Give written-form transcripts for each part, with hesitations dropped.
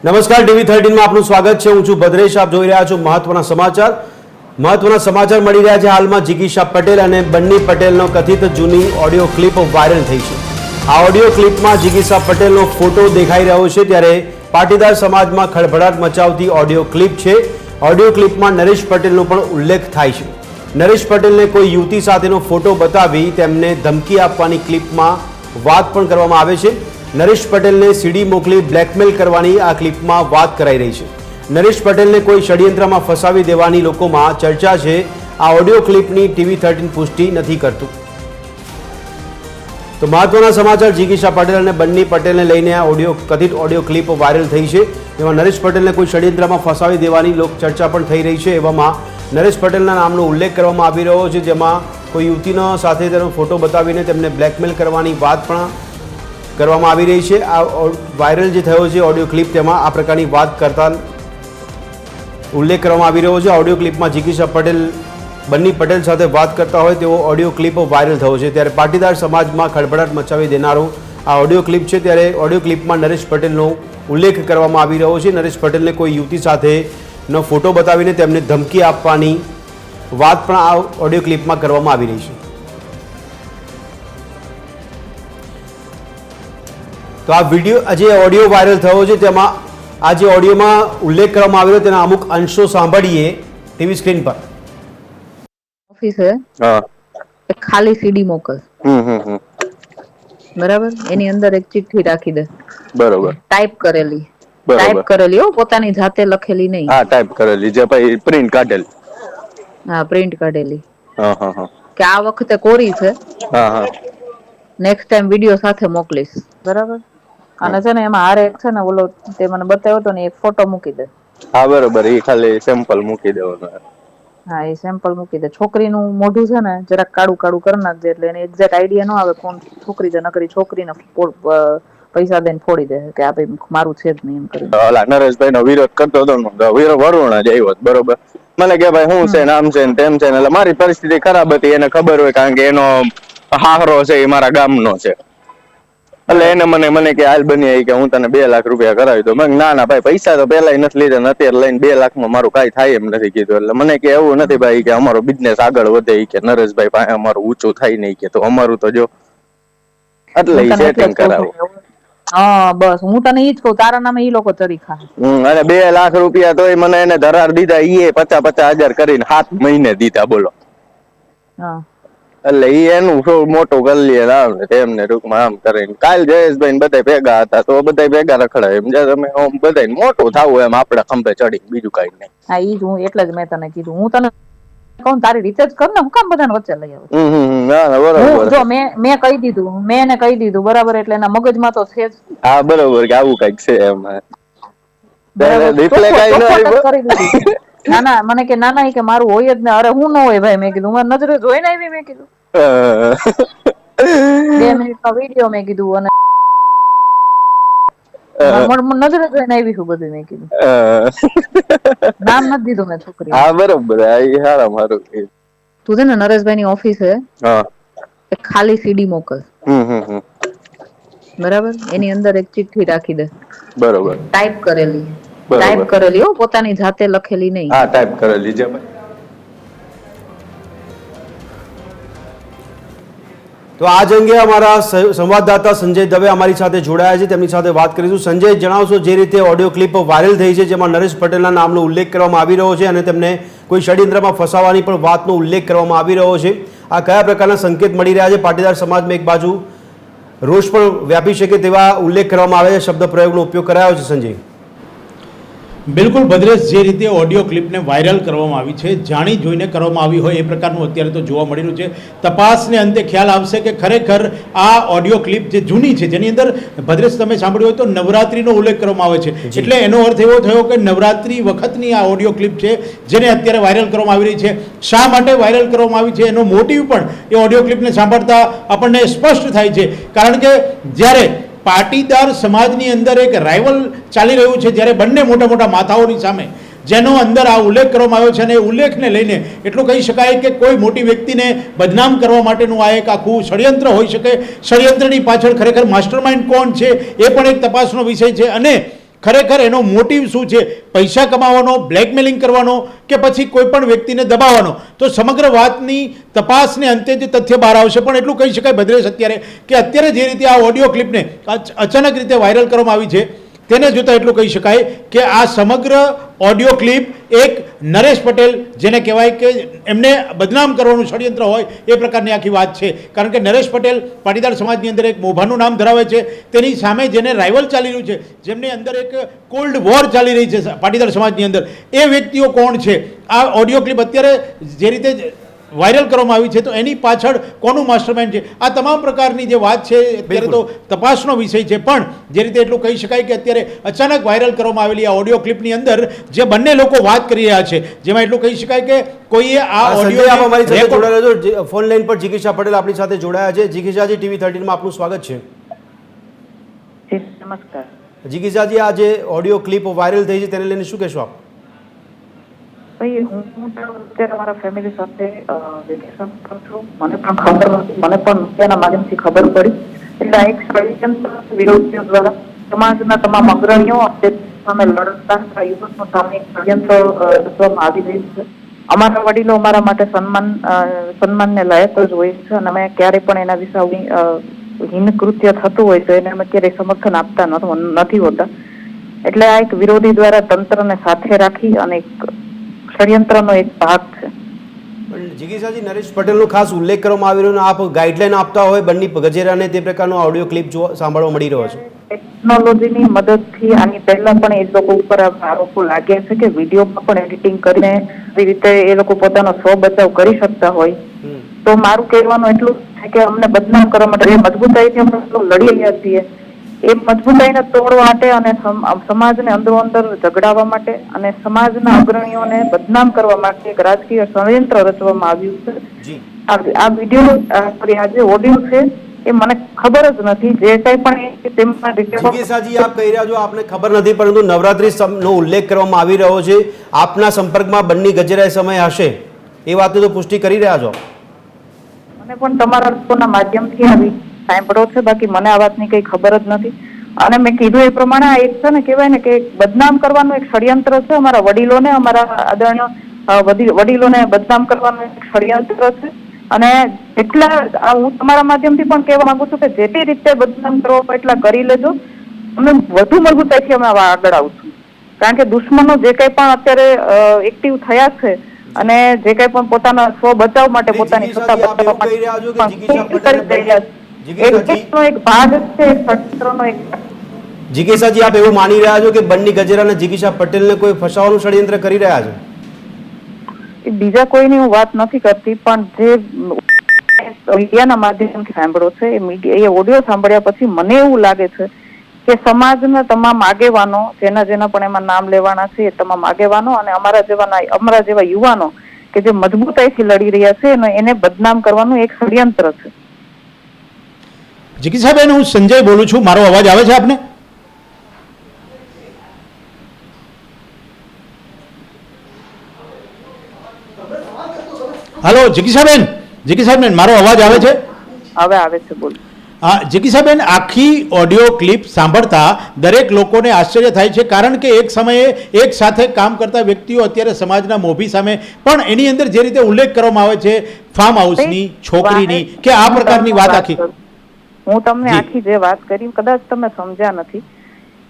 નમસ્કાર, ટીવી 13 માં આપનું સ્વાગત છે. હું છું ભદ્રેશ. આપ જોઈ રહ્યા છો મહત્વના સમાચાર મળી રહ્યા છે. હાલમાં જિગીશા પટેલ અને બન્ની પટેલનો કથિત જૂની ઓડિયો ક્લિપ વાયરલ થઈ છે. આ ઓડિયો ક્લિપમાં જિગીશા પટેલનો ફોટો દેખાઈ રહ્યો છે, ત્યારે પાટીદાર સમાજમાં ખળભળાટ મચાવતી ઓડિયો ક્લિપ છે. ઓડિયો ક્લિપમાં નરેશ પટેલનો પણ ઉલ્લેખ થાય છે. નરેશ પટેલને કોઈ યુવતી સાથેનો ફોટો બતાવી તેમને ધમકી આપવાની ક્લિપમાં વાત પણ કરવામાં આવે છે. નરેશ પટેલને સીડી મોકલી બ્લેકમેલ કરવાની આ ક્લિપમાં વાત કરાઈ રહી છે. નરેશ પટેલને કોઈ ષડયંત્રમાં ફસાવી દેવાની લોકોમાં ચર્ચા છે. આ ઓડિયો ક્લિપની ટીવી 13 પુષ્ટિ નથી કરતું. તો મહત્વના સમાચાર, જિગીશા પટેલ અને બન્ની પટેલને લઈને આ કથિત ઓડિયો ક્લિપ વાયરલ થઈ છે. એમાં નરેશ પટેલને કોઈ ષડયંત્રમાં ફસાવી દેવાની ચર્ચા પણ થઈ રહી છે. એવામાં નરેશ પટેલના નામનો ઉલ્લેખ કરવામાં આવી રહ્યો છે, જેમાં કોઈ યુવતીનો સાથે તેનો ફોટો બતાવીને તેમને બ્લેકમેલ કરવાની વાત પણ કરવામાં આવી રહી છે. આ વાયરલ જે થયો છે ઓડિયો ક્લિપ, તેમાં આ પ્રકારની વાત કરતા ઉલ્લેખ કરવામાં આવી રહ્યો છે. ઓડિયો ક્લિપમાં જિગીશા પટેલ બન્ની પટેલ સાથે વાત કરતા હોય તેવો ઓડિયો ક્લિપ વાયરલ થયો છે. ત્યારે પાટીદાર સમાજમાં ખળભળાટ મચાવી દેનારો આ ઓડિયો ક્લિપ છે. ત્યારે ઓડિયો ક્લિપમાં નરેશ પટેલનો ઉલ્લેખ કરવામાં આવી રહ્યો છે. નરેશ પટેલને કોઈ યુવતી સાથેનો ફોટો બતાવીને તેમને ધમકી આપવાની વાત પણ આ ઓડિયો ક્લિપમાં કરવામાં આવી રહી છે. તો આ વિડીયો જે ઓડિયો વાયરલ થયો છે, તેમાં આ જે ઓડિયોમાં ઉલ્લેખ કરવામાં આવ્યો તેના અમુક અંશો સાંભળીએ ટીવી સ્ક્રીન પર. ઓફિસ હે, એક ખાલી સીડી મોકલ. બરાબર, એની અંદર એક ચિઠ્ઠી રાખી દે. બરોબર. ટાઈપ કરેલી હો, પોતાની જાતે લખેલી નહીં. હા, ટાઈપ કરેલી, જે પછી પ્રિન્ટ કાઢેલી. હા, પ્રિન્ટ કાઢેલી. હા હા હા. કે આ વખતે કોરી છે. હા હા. નેક્સ્ટ ટાઈમ વિડિયો સાથે મોકલીશ. બરાબર. અને છે ને એમાં હારે એક છે ને ઓલો તે મને બતાવ્યો તો ને એક ફોટો મૂકી દે. હા બરોબર, એ ખાલી સેમ્પલ મૂકી દેવાનું. હા, એ સેમ્પલ મૂકી દે. છોકરીનું મોઢું છે ને જરાક કાળું કાળું કરી નાખજે, એટલે એને એક્ઝેક્ટ આઈડિયા ન આવે કોણ છોકરી છે. નકરી છોકરીને પૈસા દઈને ફોડી દે કે આ ભાઈ મારું છે જ નહીં એમ કરી. ઓલા નરેશભાઈ નો વિરોધ કરતો હતો, વરુણ જ આવ્યો. બરોબર, મને કે ભાઈ શું છે, નામ છે ને તેમ છે. એટલે મારી પરિસ્થિતિ ખરાબ હતી, એને ખબર હોય, કારણ કે એનો હાહરો છે એ મારા ગામનો છે. એટલે એને મને કે હાલ બની કે હું તને 2 લાખ રૂપિયા કરાવી દઉં. મેં ના ના ભાઈ, પૈસા તો પેલા નથી લીધા, અત્યારે લઈને 2 લાખમાં મારું કઈ થાય એમ નથી કીધું. એટલે મને કે એવું નથી ભાઈ, કે અમારો બિઝનેસ આગળ વધે, કે નરેશભાઈ પાસે અમારું ઊંચું થાય નહીં, કે તો અમારું તો જો એટલે સેટિંગ કરાવો. હા બસ, હું તને ઈ જ કહું, તારા નામે ઈ લોકો ચરી ખા. અને 2 લાખ રૂપિયા તોય મને એને ધરાર દીધા, ઈ 50,000 કરીને 7 મહિને દીધા. બોલો. હા, એટલે ઈ એનું મોટું કરી લે એમને ટૂંકમાં આમ કરીને. કાલ જયેશભાઈ બધા ભેગા હતા, તો બધા ભેગા રખડાય એમ. તમે બધા મોટું થવું એમ આપડે ખંભે ચડી, બીજું કઈ નહીં. હા, ઈ જ હું એટલે જ મેં તને કીધું, હું તને કહું તારી રીતે જ કર ને, હું કામ બધાને વચ્ચે લઈ આવું. બરાબર. જો મેં કહી દીધું, મેં એને કહી દીધું. બરાબર, એટલે એના મગજમાં તો છે જ. હા બરોબર, કે આવું કઈક છે એમ. ના ના, મને કે નાના કે મારું હોય જ ને. અરે હું ન હોય ભાઈ, મેં કીધું મારી નજરે જોઈને આવી. મેં કીધું 2 મિનિટનો વિડીયો મેં કીધું, અને નજરે જોઈને આવી છું બધું. મેં કીધું નામ નથી દીધું મેં છોકરી. હા બરોબર, સારું. તું છે ને નરેશભાઈ ની ઓફિસ હે, એક ખાલી સીડી મોકલ. બરાબર, એની અંદર એક ચિઠ્ઠી રાખી દે. બરોબર. ટાઈપ કરેલી હો, પોતાની જાતે લખેલી નહીં. હા, ટાઈપ કરેલી છે. તો આ જ અંગે અમારા સંવાદદાતા સંજય દવે અમારી સાથે જોડાયા છે, તેમની સાથે વાત કરીશું. સંજય, જણાવશો જે રીતે ઓડિયો ક્લિપ વાયરલ થઈ છે, જેમાં નરેશ પટેલના નામનો ઉલ્લેખ કરવામાં આવી રહ્યો છે અને તેમને કોઈ ષડયંત્રમાં ફસાવાની પણ વાતનો ઉલ્લેખ કરવામાં આવી રહ્યો છે. આ કયા પ્રકારના સંકેત મળી રહ્યા છે? પાટીદાર સમાજમાં એક બાજુ રોષ પણ વ્યાપી શકે તેવા ઉલ્લેખ કરવામાં આવે છે, શબ્દ પ્રયોગનો ઉપયોગ કરાયો છે. સંજય, બિલકુલ ભદ્રેશ, જે રીતે ઓડિયો ક્લિપને વાયરલ કરવામાં આવી છે, જાણી જોઈને કરવામાં આવી હોય એ પ્રકારનું અત્યારે તો જોવા મળી રહ્યું છે. તપાસને અંતે ખ્યાલ આવશે કે ખરેખર આ ઓડિયો ક્લિપ જે જૂની છે, જેની અંદર ભદ્રેશ તમે સાંભળ્યું હોય તો નવરાત્રીનો ઉલ્લેખ કરવામાં આવે છે. એટલે એનો અર્થ એવો થયો કે નવરાત્રી વખતની આ ઓડિયો ક્લિપ છે, જેને અત્યારે વાયરલ કરવામાં આવી રહી છે. શા માટે વાયરલ કરવામાં આવી છે એનો મોટિવ પણ એ ઓડિયો ક્લિપને સાંભળતા આપણને સ્પષ્ટ થાય છે. કારણ કે જ્યારે પાટીદાર સમાજની અંદર એક રાઇવલ ચાલી રહ્યું છે, જ્યારે બંને મોટા મોટા માથાઓની સામે જેનો અંદર આ ઉલ્લેખ કરવામાં આવ્યો છે, અને એ ઉલ્લેખને લઈને એટલું કહી શકાય કે કોઈ મોટી વ્યક્તિને બદનામ કરવા માટેનું આ એક આખું ષડયંત્ર હોઈ શકે. ષડયંત્રની પાછળ ખરેખર માસ્ટરમાઇન્ડ કોણ છે એ પણ એક તપાસનો વિષય છે. અને ખરેખર એનો મોટિવ શું છે, પૈસા કમાવાનો, બ્લેકમેલિંગ કરવાનો કે પછી કોઈ પણ વ્યક્તિને દબાવવાનો? તો સમગ્ર વાતની તપાસને અંતે જે તથ્ય બહાર આવશે. પણ એટલું કહી શકાય ભદ્રેશ અત્યારે કે અત્યારે જે રીતે આ ઓડિયો ક્લિપને અચાનક રીતે વાયરલ કરવામાં આવી છે તેને જોતાં એટલું કહી શકાય કે આ સમગ્ર ઓડિયો ક્લિપ એક નરેશ પટેલ, જેને કહેવાય કે એમને બદનામ કરવાનું ષડયંત્ર હોય એ પ્રકારની આખી વાત છે. કારણ કે નરેશ પટેલ પાટીદાર સમાજની અંદર એક મોભાનું નામ ધરાવે છે. તેની સામે જેને રાઇવલ ચાલી રહ્યું છે, જેમની અંદર એક કોલ્ડ વોર ચાલી રહી છે પાટીદાર સમાજની અંદર, એ વ્યક્તિઓ કોણ છે? આ ઓડિયો ક્લિપ અત્યારે જે રીતે વાયરલ કરવામાં આવી છે તો એની પાછળ કોનું માસ્ટરમાઇન્ડ છે? આ તમામ પ્રકારની જે વાત છે અત્યારે તો તપાસનો વિષય છે. પણ જે રીતે એટલું કહી શકાય કે અત્યારે અચાનક વાયરલ કરવામાં આવેલી આ ઓડિયો ક્લિપની અંદર જે બંને લોકો વાત કરી રહ્યા છે, જેમાં એટલું કહી શકાય કે કોઈએ આ ઓડિયો અમારી સાથે જોડાયેલા છો ફોન લાઈન પર જિગીશા પટેલ આપણી સાથે જોડાયા છે. જિગીશાજી, TV 13 માં આપનું સ્વાગત છે. નમસ્કાર. જિગીશાજી, આ જે ઓડિયો ક્લિપ વાયરલ થઈ છે તેને લઈને શું કહેશો આપ? ભાઈ, હું અત્યારે મારા ફેમિલી સાથે વેકેશન પર છું. મને પણ ખબર નથી, મને પણ મીડિયાના માધ્યમથી ખબર પડી. એટલે એક ષડયંત્ર વિરોધીઓ દ્વારા સમાજના તમામ અગ્રણીઓ સામે લડતા યુવકો સામે ષડયંત્ર રચવામાં આવી રહ્યું છે. અમારા વડીલો અમારા માટે સન્માનને લાયક જ હોય છે અને અમે ક્યારેય પણ એના વિશે હીન કૃત્ય થતું હોય તો એને અમે ક્યારેય સમર્થન આપતા નથી હોતા. એટલે આ એક વિરોધી દ્વારા તંત્રને સાથે રાખી અને ષડયંત્રનો એક ભાગ છે. જિગીશાજી, નરેશ પટેલનો ખાસ ઉલ્લેખ કરવામાં આવી રહ્યો, આપ ગાઈડલાઈન આપતા હોય બંને ગજેરાને, તે પ્રકારનો ઓડિયો ક્લિપ સાંભળવા મળી રહ્યો છે. ટેકનોલોજીની મદદથી આની પહેલા પણ એ લોકો ઉપર આરોપો લાગ્યા છે કે વિડીયોમાં પણ એડિટિંગ કરીને એ રીતે એ લોકો પોતાનો સ્વ બચાવ કરી શકતા હોય. તો મારું કહેવાનું એટલું છે કે અમને બદનામ કરવા માટે એ મજબૂતાઈથી અમે લડી રહ્યા છીએ. એ મજબૂતાઈને તોડવા માટે અને સમાજને અંદરો અંદર ઝઘડાવવા માટે અને સમાજના અગ્રણીઓને બદનામ કરવા માટે એક રાજકીય ષડયંત્ર રચવામાં આવ્યું છે. આ વિડીયો આ જે ઓડિયો છે એ મને ખબર જ નથી. જે કઈ પણ તેમાં જિગીશાજી, આપ કહી રહ્યા છો આપને ખબર નથી, પરંતુ નવરાત્રી નો ઉલ્લેખ કરવામાં આવી રહ્યો છે. આપના સંપર્કમાં બંને ગજેરા સમય હશે એ વાતની તો પુષ્ટિ કરી રહ્યા છો? મને પણ તમારા લોકોના માધ્યમથી આવી સાંભળો છે, બાકી મને આ વાતની કઈ ખબર જ નથી. અને મેં કીધું એ પ્રમાણે આ એક છે ને, કહેવાય ને કે બદનામ કરવાનું એક ષડયંત્ર છે. અમારા વડીલોને, અમારા આદરણીય વડીલોને બદનામ કરવાનું એક ષડયંત્ર છે. અને એટલા હું તમારા માધ્યમથી પણ કહેવા માંગુ છું કે જેટલી રીતે બદનામ કરો એટલા કરી લેજો. અમે વધુ મજબૂતાઈથી અમે આગળ આવશું. કારણ કે દુશ્મનો જે કઈ પણ અત્યારે એક્ટિવ થયા છે અને જે કઈ પણ પોતાના સ્વ બચાવ માટે, પોતાની સત્તા બચાવવા માટે એક ભાગ છે ષડયંત્રનો. જિગીશાજી, આપ એવું માની રહ્યા છો કે બંને ગજેરા અને જિગીશા પટેલને કોઈ ફસાવાનું ષડયંત્ર કરી રહ્યા છે? બીજા કોઈની હું વાત નથી કરતી, પણ જે મીડિયાના માધ્યમથી સાંભળો છે એ ઓડિયો સાંભળ્યા પછી મને એવું લાગે છે કે સમાજના તમામ આગેવાનો, જેના પણ એમાં નામ લેવાના છે, એ તમામ આગેવાનો અને અમારા જેવા યુવાનો કે જે મજબૂતાઈથી લડી રહ્યા છે એને બદનામ કરવાનું એક ષડયંત્ર છે. જિગીશાબેન, હું સંજય બોલું છું. મારો અવાજ આવે છે આપને? હલો જિગીશાબેન, મારો અવાજ આવે છે? હવે આવે છે, બોલો. હા જિગીશાબેન, આખી ઓડિયો ક્લિપ સાંભળતા દરેક લોકોને આશ્ચર્ય થાય છે. કારણ કે એક સમયે એક સાથે કામ કરતા વ્યક્તિઓ અત્યારે સમાજના મોભી સામે, પણ એની અંદર જે રીતે ઉલ્લેખ કરવામાં આવે છે ફાર્મ હાઉસની, છોકરીની, કે આ પ્રકારની વાત આખી, હું તમને આખી જે વાત કરી કદાચ તમે સમજ્યા નથી.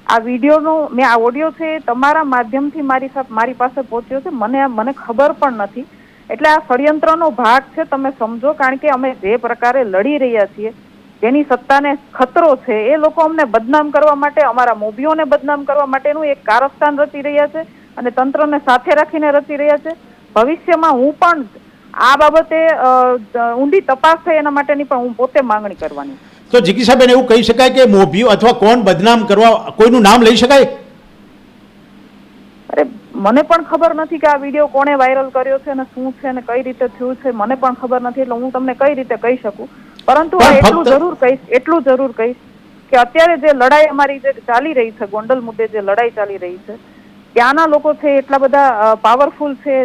આ વિડીયોનો મેં આ ઓડિયો છે તમારા માધ્યમથી મારી પાસે પહોંચ્યો છે. મને ખબર પણ નથી. એટલે આ ષડયંત્રનો ભાગ છે, તમે સમજો. કારણ કે અમે જે પ્રકારે લડી રહ્યા છીએ, જેની સત્તાને ખતરો છે, એ લોકો અમને બદનામ કરવા માટે, અમારા મોભીઓને બદનામ કરવા માટેનું એક કારસ્તાન રચી રહ્યા છે અને તંત્રને સાથે રાખીને રચી રહ્યા છે. ભવિષ્યમાં હું પણ આ બાબતે ઊંડી તપાસ થાય એના માટેની પણ હું પોતે માંગણી કરવાની. તો જિગીશાબેન, એવું કહી શકાય કે મોભીઓ અથવા કોણ બદનામ કરવા, કોઈનું નામ લઈ શકાય? અરે, મને પણ ખબર નથી કે આ વિડીયો કોણે વાયરલ કર્યો છે અને શું છે અને કઈ રીતે થયું છે. મને પણ ખબર નથી, એટલે હું તમને કઈ રીતે કહી શકું. પરંતુ એટલું જરૂર કહીશ કે અત્યારે જે લડાઈ અમારી જે ચાલી રહી છે, ગોંડલ મુદ્દે જે લડાઈ ચાલી રહી છે, ત્યાંના લોકો છે એટલા બધા પાવરફુલ છે,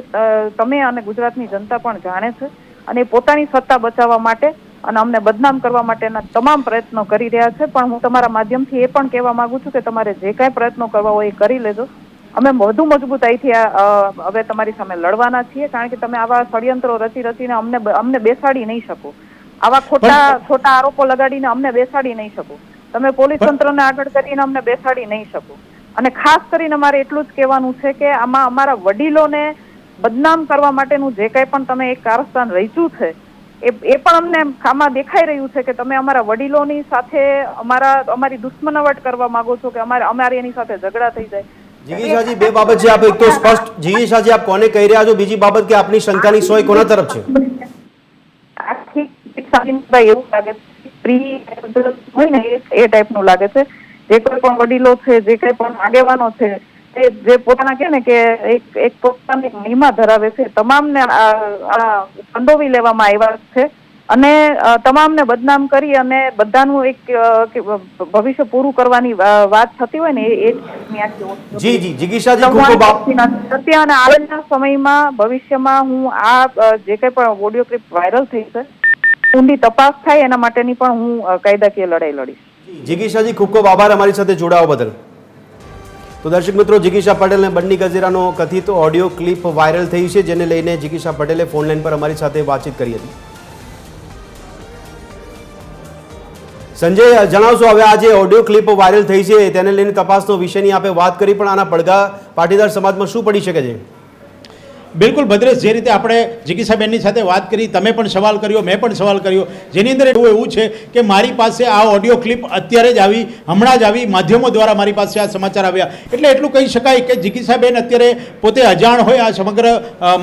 તમે અને ગુજરાતની જનતા પણ જાણે છે. અને પોતાની સત્તા બચાવવા માટે અને અમને બદનામ કરવા માટેના તમામ પ્રયત્નો કરી રહ્યા છે. પણ હું તમારા માધ્યમથી એ પણ કહેવા માંગુ છું કે તમારે જે કાંઈ પ્રયત્નો કરવા હોય એ કરી લેજો. અમે વધુ મજબૂતાઈથી હવે તમારી સામે લડવાના છીએ, કારણ કે તમે આવા ષડયંત્રો રચીને અમને બેસાડી નહીં શકો. આવા ખોટા આરોપો લગાડીને અમને બેસાડી નહીં શકો. તમે પોલીસ તંત્રને આગળ કરીને અમને બેસાડી નહીં શકો. અને ખાસ કરીને મારે એટલું જ કહેવાનું છે કે આમાં અમારા વડીલોને બદનામ કરવા માટેનું જે કાંઈ પણ તમે એક કારસ્તાન રચ્યું છે એ પણ અમને આમાં દેખાઈ રહ્યું છે કે તમે અમારા વડીલોની સાથે અમારી દુશ્મનાવટ કરવા માંગો છો કે અમારી એની સાથે ઝઘડા થઈ જાય. જિગીશાજી, બે બાબત છે. આપ એક તો સ્પષ્ટ, જિગીશાજી, આપ કોને કહી રહ્યા છો? બીજી બાબત કે આપની શંકાની સોય કોના તરફ છે? એવું લાગે છે હોય ને એ ટાઈપનું લાગે છે. જે કોઈ પણ વડીલો છે, જે કઈ પણ આગેવાનો છે, જે પોતાના કે ને કે એક પોતાની મહિમા ધરાવે છે, તમામને સંડોવી લેવામાં આવ્યા છે અને તમામને બદનામ કરી અને બધાનું એક ભવિષ્ય પૂરું કરવાની વાત થતી હોય ને એ જી જી જિગીશાજી, ખૂબ ખૂબ સત્ય અને આગળના સમયમાં ભવિષ્યમાં હું જે કઈ પણ ઓડિયો ક્લિપ વાયરલ થઈ છે ઊંડી તપાસ થાય એના માટેની પણ હું કાયદાકીય લડાઈ લડીશ. જિગીશાજી, ખૂબ ખૂબ આભાર અમારી સાથે જોડાવા બદલ. તો દર્શક મિત્રો, જિગીશા પટેલ અને બન્ની ગજેરાનો કથિત ઓડિયો ક્લિપ વાયરલ થઈ છે, જેને લઈને જિગીશા પટેલે ફોન લાઈન પર અમારી સાથે વાતચીત કરી હતી. સંજય, જણાવશો હવે આ જે ઓડિયો ક્લિપ વાયરલ થઈ છે તેને લઈને તપાસનો વિષયની આપે વાત કરી, પણ આના પડઘા પાટીદાર સમાજમાં શું પડી શકે છે? બિલકુલ ભદ્રેશ, જે રીતે આપણે જિગીશાબેનની સાથે વાત કરી, તમે પણ સવાલ કર્યો, મેં પણ સવાલ કર્યો, જેની અંદર એવું છે કે મારી પાસે આ ઓડિયો ક્લિપ અત્યારે જ આવી, હમણાં જ આવી, માધ્યમો દ્વારા મારી પાસે આ સમાચાર આવ્યા. એટલે એટલું કહી શકાય કે જિગીશાબેન અત્યારે પોતે અજાણ હોય આ સમગ્ર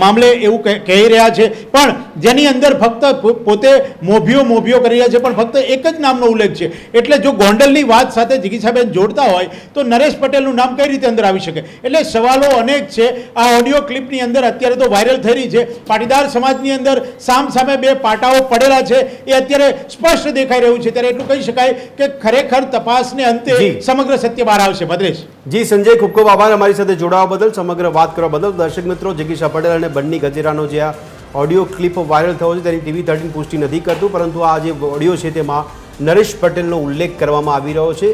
મામલે એવું કહી રહ્યા છે, પણ જેની અંદર ફક્ત પોતે મોભીઓ કરી રહ્યા છે, પણ ફક્ત એક જ નામનો ઉલ્લેખ છે. એટલે જો ગોંડલની વાત સાથે જિગીશાબેન જોડતા હોય તો નરેશ પટેલનું નામ કઈ રીતે અંદર આવી શકે? એટલે સવાલો અનેક છે. આ ઓડિયો ક્લિપની અંદર અત્યારે તો વાયરલ થઈ રહી છે. પાટીદાર સમાજની અંદર સામે બે પાટાઓ પડેલા છે એ અત્યારે સ્પષ્ટ દેખાઈ રહ્યું છે. ત્યારે એટલું કહી શકાય કે ખરેખર તપાસને અંતે સમગ્ર સત્ય બહાર આવશે. ભદ્રેશ જી, સંજય, ખૂબ ખૂબ આભાર અમારી સાથે જોડાવા બદલ, સમગ્ર વાત કરવા બદલ. દર્શક મિત્રો, જિગીશા પટેલ અને બન્ની ગજેરાનો જે આ ઓડિયો ક્લિપ વાયરલ થયો છે તેની TV13 પુષ્ટિ નથી કરતું, પરંતુ આ જે ઓડિયો છે તેમાં નરેશ પટેલનો ઉલ્લેખ કરવામાં આવી રહ્યો છે.